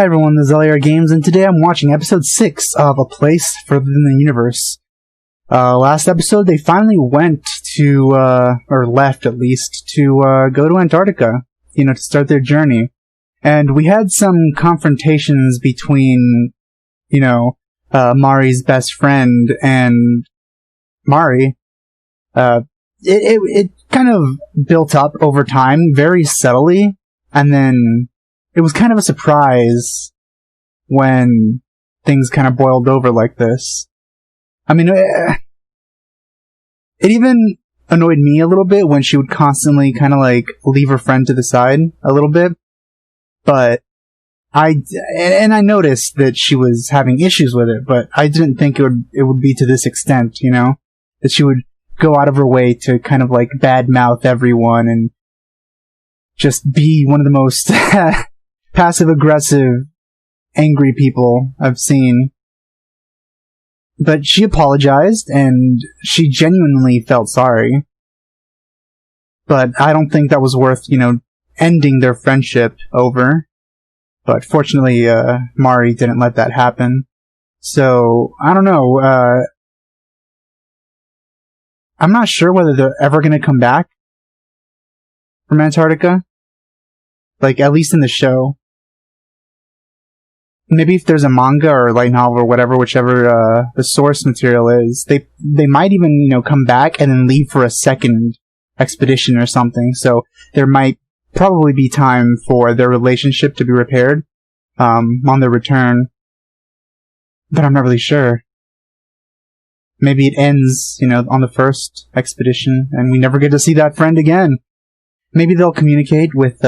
Hi everyone, this is LAR Games, and today I'm watching episode 6 of A Place Further Than the Universe. Last episode, they finally went to, or left at least, to go to Antarctica, to start their journey. And we had some confrontations between, Mari's best friend and Mari. It kind of built up over time, very subtly, and then it was kind of a surprise when things kind of boiled over like this. I mean, it even annoyed me a little bit when she would constantly kind of like leave her friend to the side a little bit. But I noticed that she was having issues with it, but I didn't think it would be to this extent, that she would go out of her way to kind of like badmouth everyone and just be one of the most passive-aggressive, angry people I've seen. But she apologized, and she genuinely felt sorry. But I don't think that was worth, ending their friendship over. But fortunately, Mari didn't let that happen. So, I don't know, I'm not sure whether they're ever going to come back from Antarctica. Like, at least in the show. Maybe if there's a manga or a light novel or whatever, whichever the source material is, they might even, come back and then leave for a second expedition or something. So there might probably be time for their relationship to be repaired on their return. But I'm not really sure. Maybe it ends, on the first expedition, and we never get to see that friend again. Maybe they'll communicate with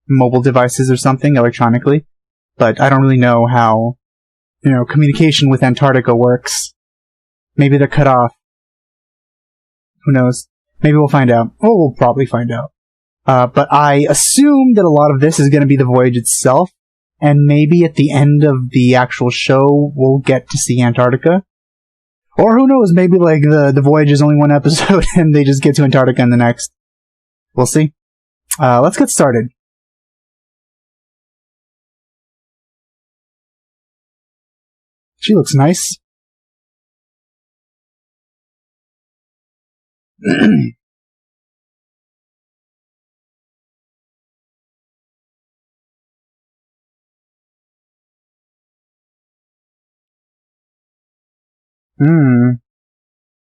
mobile devices or something electronically. But I don't really know how, communication with Antarctica works. Maybe they're cut off. Who knows? Maybe we'll find out. Oh, we'll probably find out. But I assume that a lot of this is going to be the voyage itself. And maybe at the end of the actual show, we'll get to see Antarctica. Or who knows, maybe like the voyage is only one episode and they just get to Antarctica in the next. We'll see. Let's get started. She looks nice.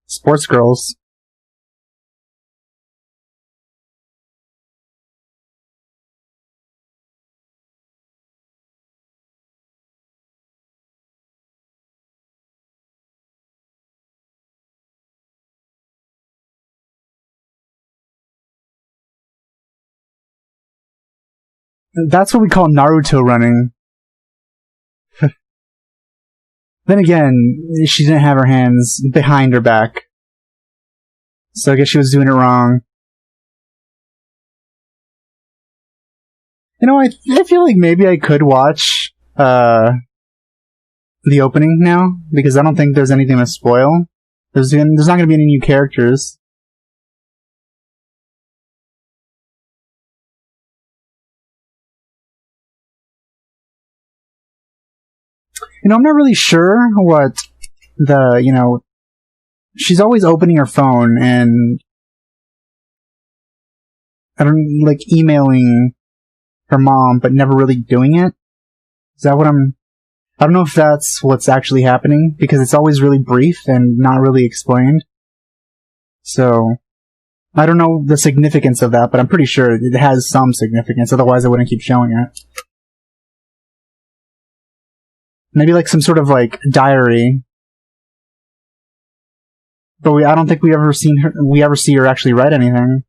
Sports girls. That's what we call Naruto running. Then again, she didn't have her hands behind her back. So I guess she was doing it wrong. I feel like maybe I could watch the opening now, because I don't think there's anything to spoil. There's not going to be any new characters. I'm not really sure what she's always opening her phone and emailing her mom, but never really doing it. Is that what I don't know if that's what's actually happening, because it's always really brief and not really explained. So, I don't know the significance of that, but I'm pretty sure it has some significance, otherwise I wouldn't keep showing it. Maybe like some sort of diary. But I don't think we ever see her actually write anything.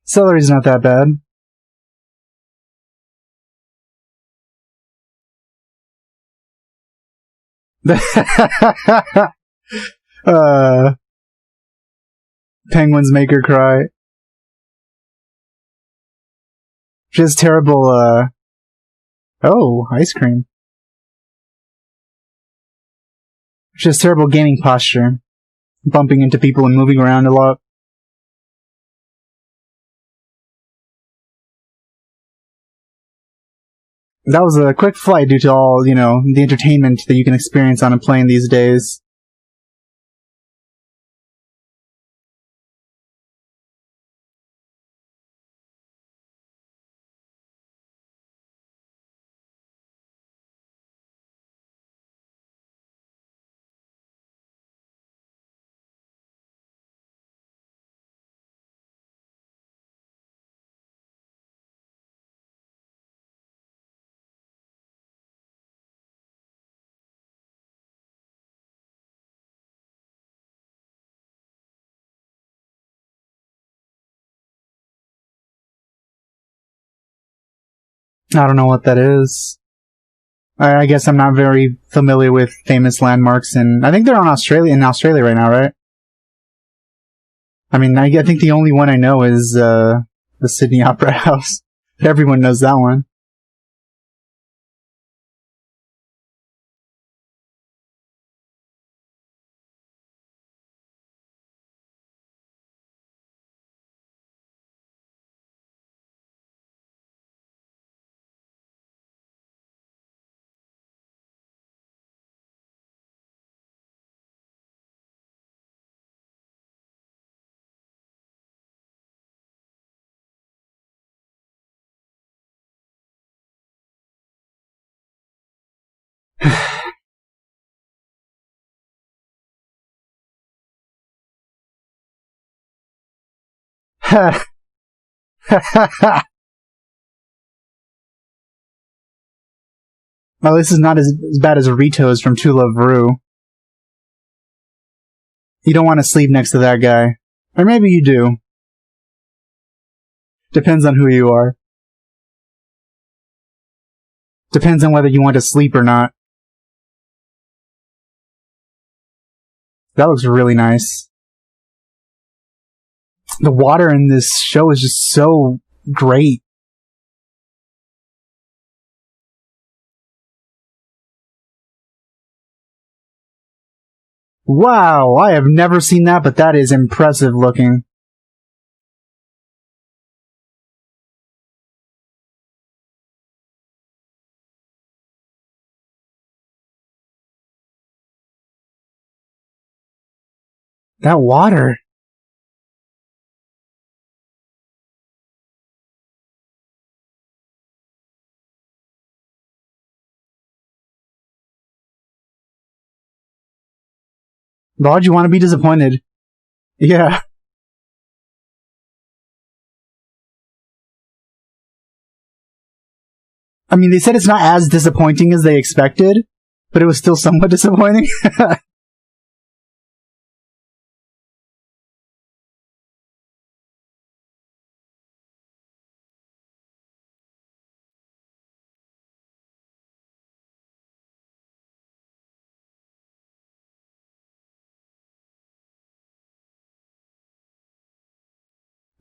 Celery's not that bad. Penguins make her cry. She has terrible, oh, ice cream. She has terrible gaming posture. Bumping into people and moving around a lot. That was a quick flight due to all, you know, the entertainment that you can experience on a plane these days. I don't know what that is. I guess I'm not very familiar with famous landmarks, and I think they're in Australia right now, right? I mean, I think the only one I know is the Sydney Opera House. Everyone knows that one. Well, this is not as bad as Rito's from To Love Ru. You don't want to sleep next to that guy. Or maybe you do. Depends on who you are. Depends on whether you want to sleep or not. That looks really nice. The water in this show is just so great. Wow, I have never seen that, but that is impressive looking. That water. Why'd you want to be disappointed? Yeah. I mean, they said it's not as disappointing as they expected, but it was still somewhat disappointing.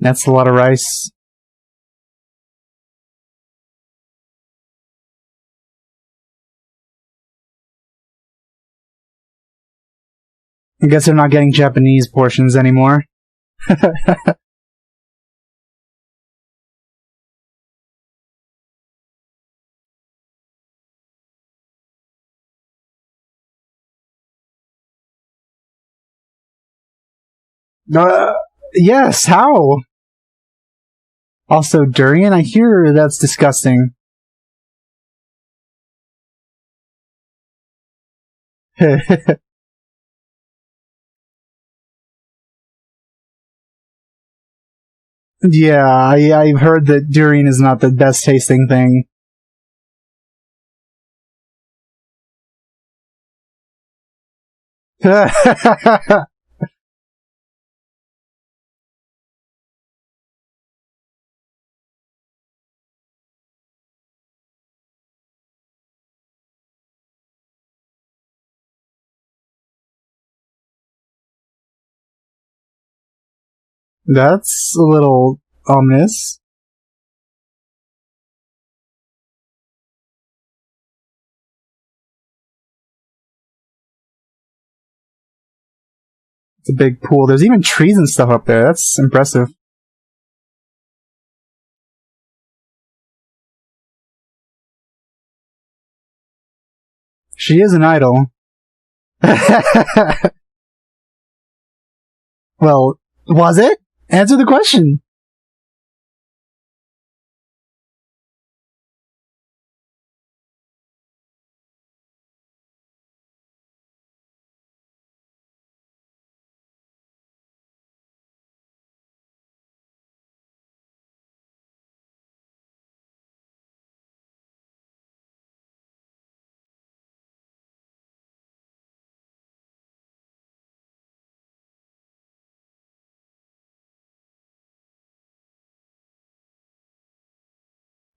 That's a lot of rice. I guess they're not getting Japanese portions anymore. Yes, how? Also, durian? I hear that's disgusting. Yeah, I've heard that durian is not the best tasting thing. That's a little ominous. It's a big pool. There's even trees and stuff up there. That's impressive. She is an idol. Well, was it? Answer the question.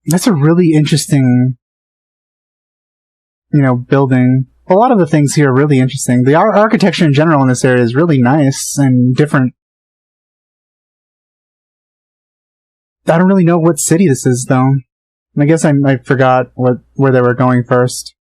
That's a really interesting, building. A lot of the things here are really interesting. The architecture in general in this area is really nice and different. I don't really know what city this is, though. I guess I forgot where they were going first.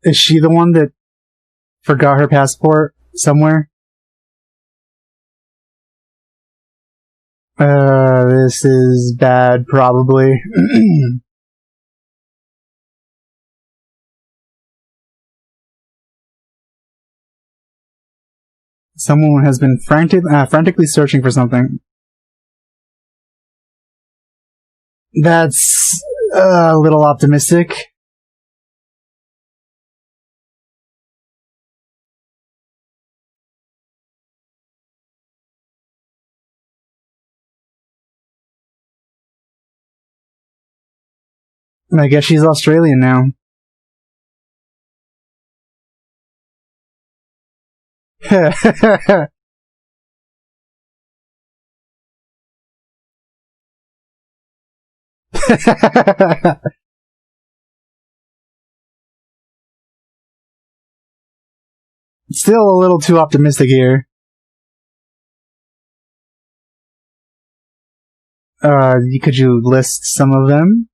Is she the one that forgot her passport somewhere? This is bad, probably. Someone has been frantically searching for something. That's a little optimistic. I guess she's Australian now. Still a little too optimistic here. Could you list some of them?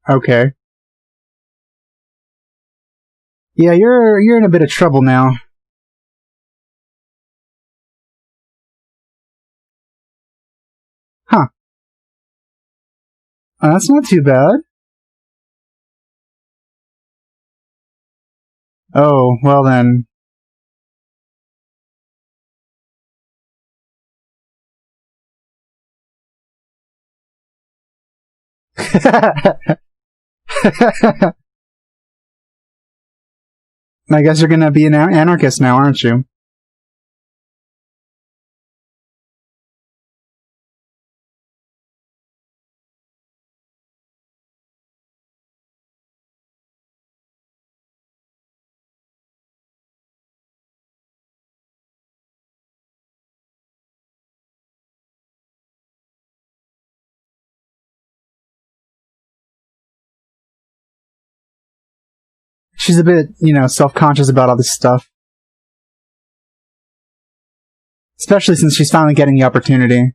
Okay. Yeah, you're in a bit of trouble now. Huh. That's not too bad. Oh, well then. I guess you're gonna be an anarchist now, aren't you? She's a bit, self-conscious about all this stuff. Especially since she's finally getting the opportunity.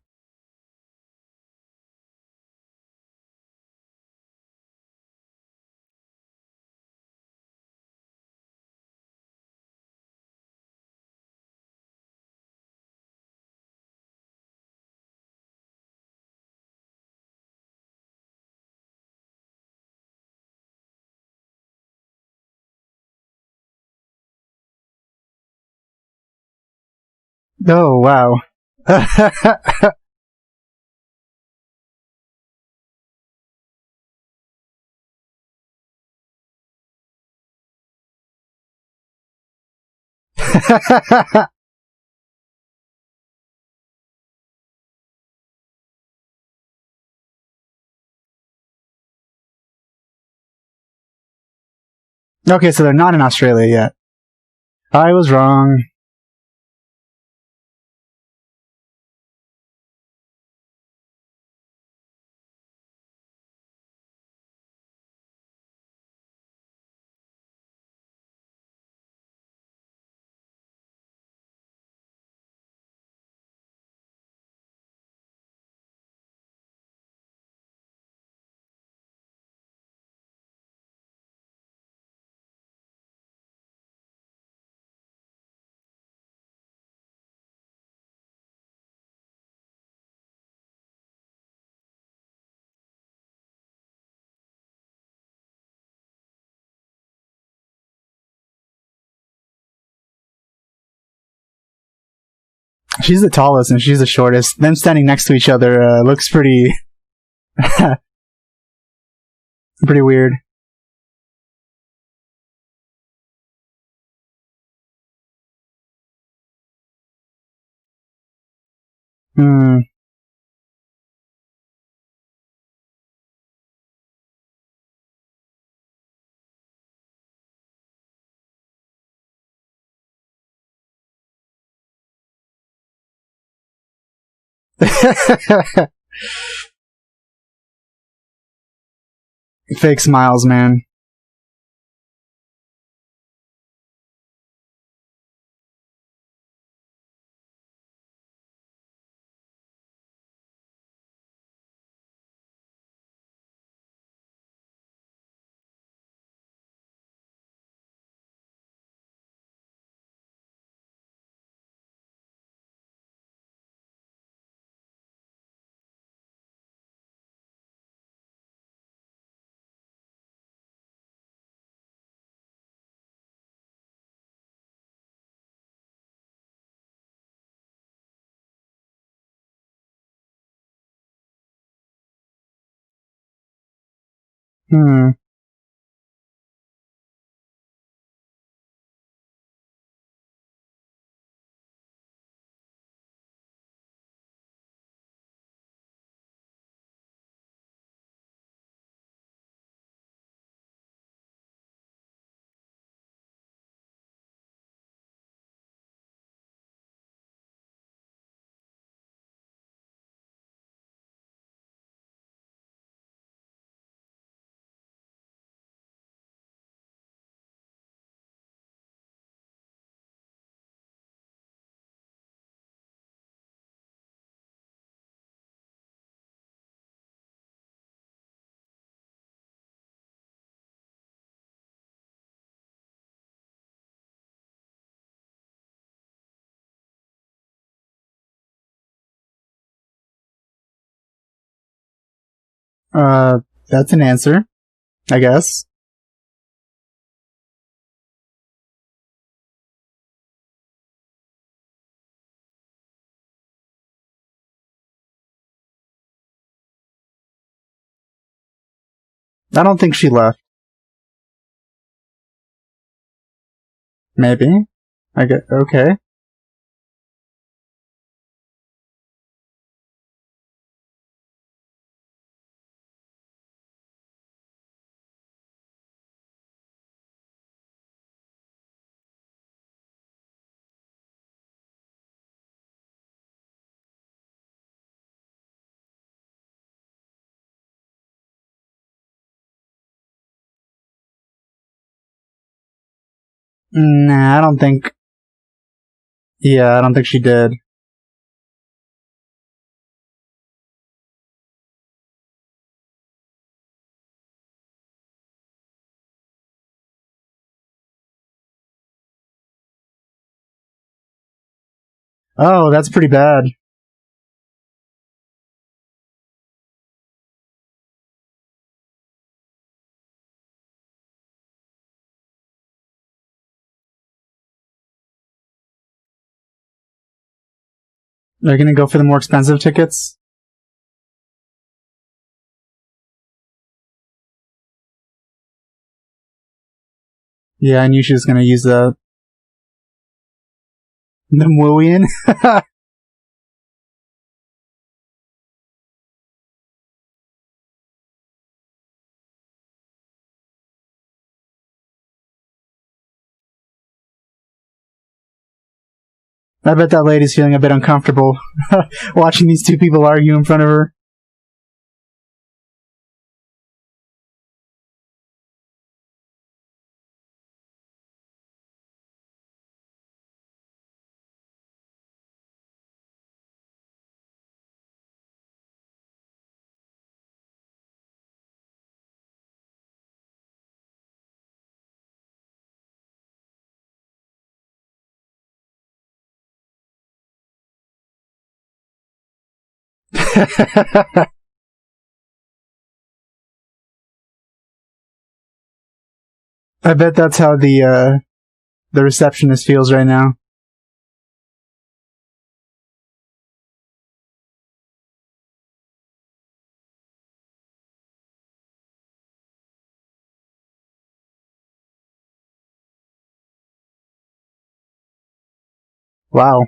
Oh, wow. Okay, so they're not in Australia yet. I was wrong. She's the tallest and she's the shortest. Them standing next to each other looks pretty pretty weird. Hmm. Fake smiles, man. Hmm. Uh, that's an answer, I guess. I don't think she left. Maybe. I get okay. Nah, I don't think. Yeah, I don't think she did. Oh, that's pretty bad. They're gonna go for the more expensive tickets. Yeah, I knew she was gonna use the Muian. I bet that lady's feeling a bit uncomfortable watching these two people argue in front of her. I bet that's how the receptionist feels right now. Wow.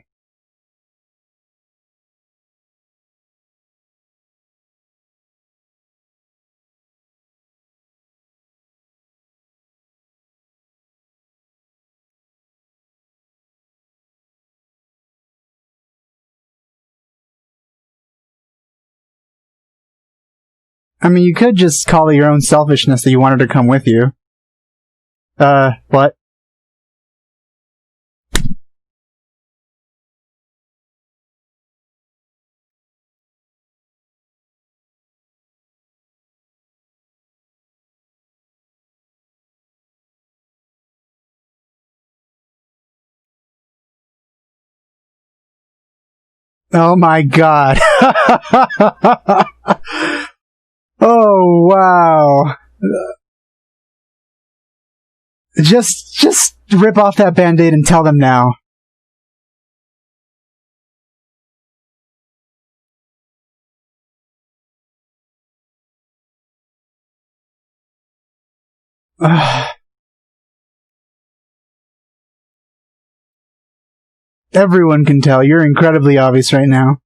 I mean, you could just call it your own selfishness that you wanted to come with you. What? Oh my god. Oh, wow. Just rip off that Band-Aid and tell them now. Everyone can tell. You're incredibly obvious right now.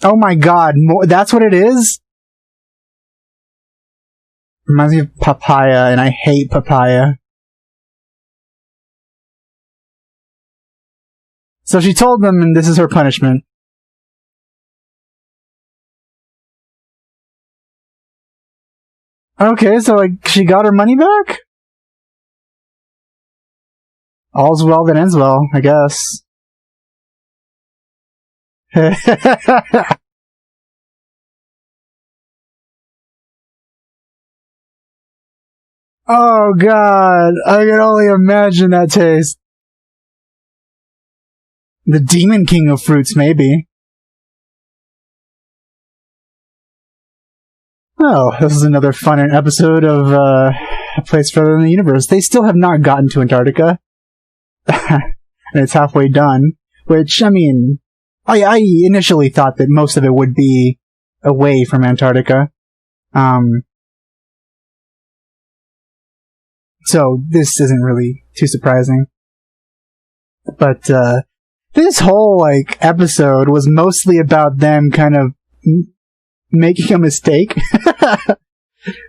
Oh my god, that's what it is? Reminds me of papaya, and I hate papaya. So she told them, and this is her punishment. Okay, so like she got her money back? All's well that ends well, I guess. Oh god, I can only imagine that taste. The Demon King of fruits, maybe. Oh, this is another fun episode of A Place Further in the Universe. They still have not gotten to Antarctica. And it's halfway done. Which, I mean, I initially thought that most of it would be away from Antarctica. So this isn't really too surprising. But this whole like episode was mostly about them kind of making a mistake.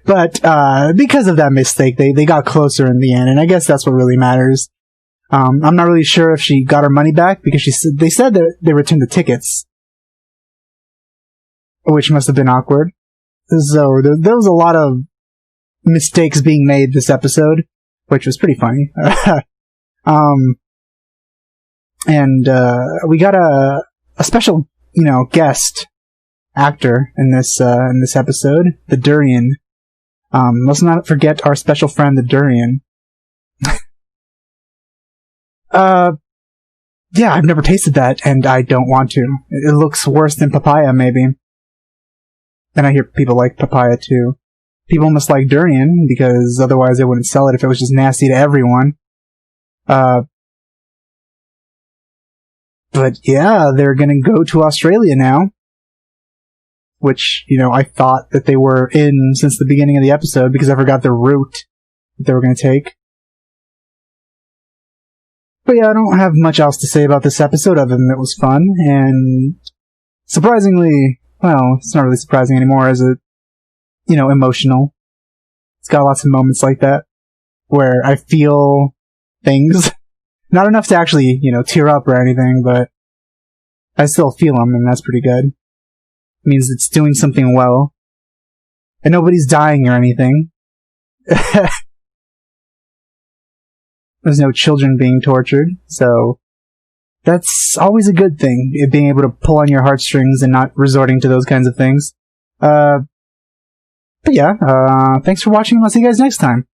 But because of that mistake, they got closer in the end, and I guess that's what really matters. I'm not really sure if she got her money back, because they said that they returned the tickets, which must have been awkward. So there was a lot of mistakes being made this episode, which was pretty funny. And we got a special, guest actor in this episode, the Durian. Let's not forget our special friend, the Durian. Yeah, I've never tasted that, and I don't want to. It looks worse than papaya, maybe. And I hear people like papaya, too. People must like durian, because otherwise they wouldn't sell it if it was just nasty to everyone. But yeah, they're gonna go to Australia now. Which, I thought that they were in since the beginning of the episode, because I forgot the route that they were gonna take. But yeah, I don't have much else to say about this episode other than it was fun, and surprisingly, well, it's not really surprising anymore, is it? emotional. It's got lots of moments like that where I feel things. Not enough to actually, tear up or anything, but I still feel them, and that's pretty good. It means it's doing something well. And nobody's dying or anything. There's no children being tortured, so that's always a good thing, being able to pull on your heartstrings and not resorting to those kinds of things. But yeah, thanks for watching, and I'll see you guys next time.